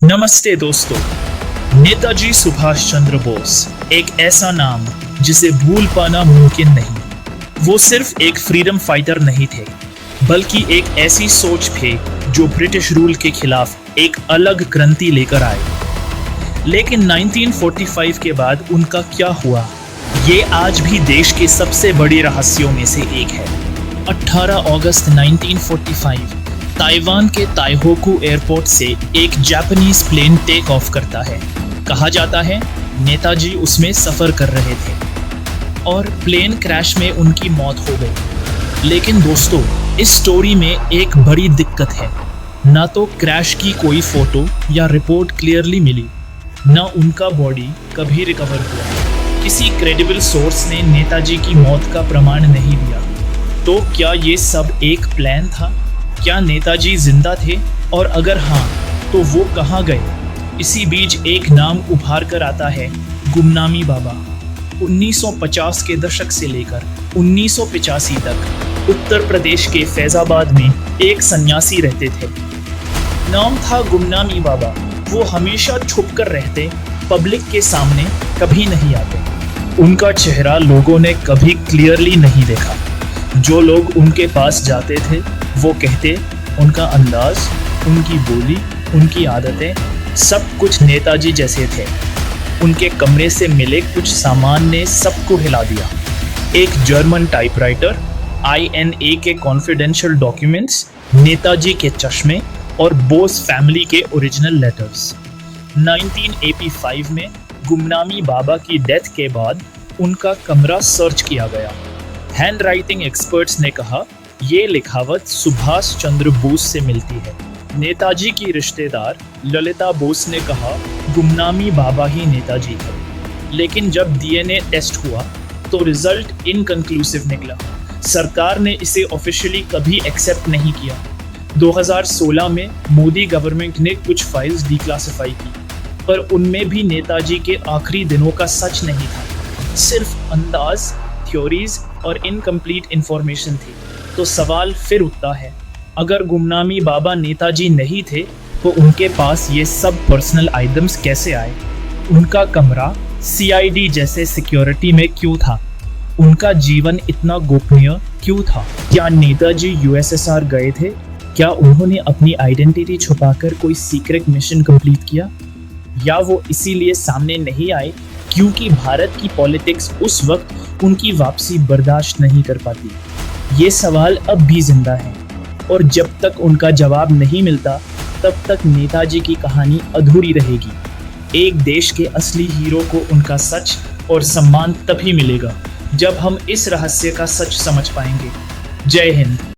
नमस्ते दोस्तों। नेताजी सुभाष चंद्र बोस एक ऐसा नाम जिसे भूल पाना मुमकिन नहीं। वो सिर्फ एक फ्रीडम फाइटर नहीं थे, बल्कि एक ऐसी सोच थे जो ब्रिटिश रूल के खिलाफ एक अलग क्रांति लेकर आए। लेकिन 1945 के बाद उनका क्या हुआ, ये आज भी देश के सबसे बड़े रहस्यों में से एक है। 18 अगस्त 1945 ताइवान के ताइहोकू एयरपोर्ट से एक जापानीज प्लेन टेक ऑफ करता है। कहा जाता है नेताजी उसमें सफर कर रहे थे और प्लेन क्रैश में उनकी मौत हो गई। लेकिन दोस्तों, इस स्टोरी में एक बड़ी दिक्कत है। ना तो क्रैश की कोई फोटो या रिपोर्ट क्लियरली मिली, ना उनका बॉडी कभी रिकवर हुआ। किसी क्रेडिबल सोर्स ने नेताजी की मौत का प्रमाण नहीं दिया। तो क्या ये सब एक प्लान था? क्या नेताजी जिंदा थे, और अगर हाँ तो वो कहाँ गए? इसी बीच एक नाम उभार कर आता है, गुमनामी बाबा। 1950 के दशक से लेकर 1985 तक उत्तर प्रदेश के फैजाबाद में एक सन्यासी रहते थे। नाम था गुमनामी बाबा। वो हमेशा छुप कर रहते, पब्लिक के सामने कभी नहीं आते। उनका चेहरा लोगों ने कभी क्लियरली नहीं देखा। जो लोग उनके पास जाते थे वो कहते उनका अंदाज, उनकी बोली, उनकी आदतें सब कुछ नेताजी जैसे थे। उनके कमरे से मिले कुछ सामान ने सबको हिला दिया। एक जर्मन टाइपराइटर, INA के कॉन्फिडेंशियल डॉक्यूमेंट्स, नेताजी के चश्मे और बोस फैमिली के ओरिजिनल लेटर्स। 1985 में गुमनामी बाबा की डेथ के बाद उनका कमरा सर्च किया गया। हैंड राइटिंग एक्सपर्ट्स ने कहा ये लिखावट सुभाष चंद्र बोस से मिलती है। नेताजी की रिश्तेदार ललिता बोस ने कहा गुमनामी बाबा ही नेताजी थे। लेकिन जब DNA टेस्ट हुआ तो रिजल्ट इनकंक्लूसिव निकला। सरकार ने इसे ऑफिशियली कभी एक्सेप्ट नहीं किया। 2016 में मोदी गवर्नमेंट ने कुछ फाइल्स डिक्लासिफाई की, पर उनमें भी नेताजी के आखिरी दिनों का सच नहीं था। सिर्फ अंदाज, थ्योरीज और इनकम्प्लीट इंफॉर्मेशन थी। तो सवाल फिर उठता है, अगर गुमनामी बाबा नेताजी नहीं थे तो उनके पास ये सब पर्सनल आइटम्स कैसे आए? उनका कमरा CID जैसे सिक्योरिटी में क्यों था? उनका जीवन इतना गोपनीय क्यों था? क्या नेताजी USSR गए थे? क्या उन्होंने अपनी आइडेंटिटी छुपाकर कोई सीक्रेट मिशन कंप्लीट किया? या वो इसीलिए सामने नहीं आए क्योंकि भारत की पॉलिटिक्स उस वक्त उनकी वापसी बर्दाश्त नहीं कर पाती? ये सवाल अब भी जिंदा है, और जब तक उनका जवाब नहीं मिलता तब तक नेताजी की कहानी अधूरी रहेगी। एक देश के असली हीरो को उनका सच और सम्मान तभी मिलेगा जब हम इस रहस्य का सच समझ पाएंगे। जय हिंद।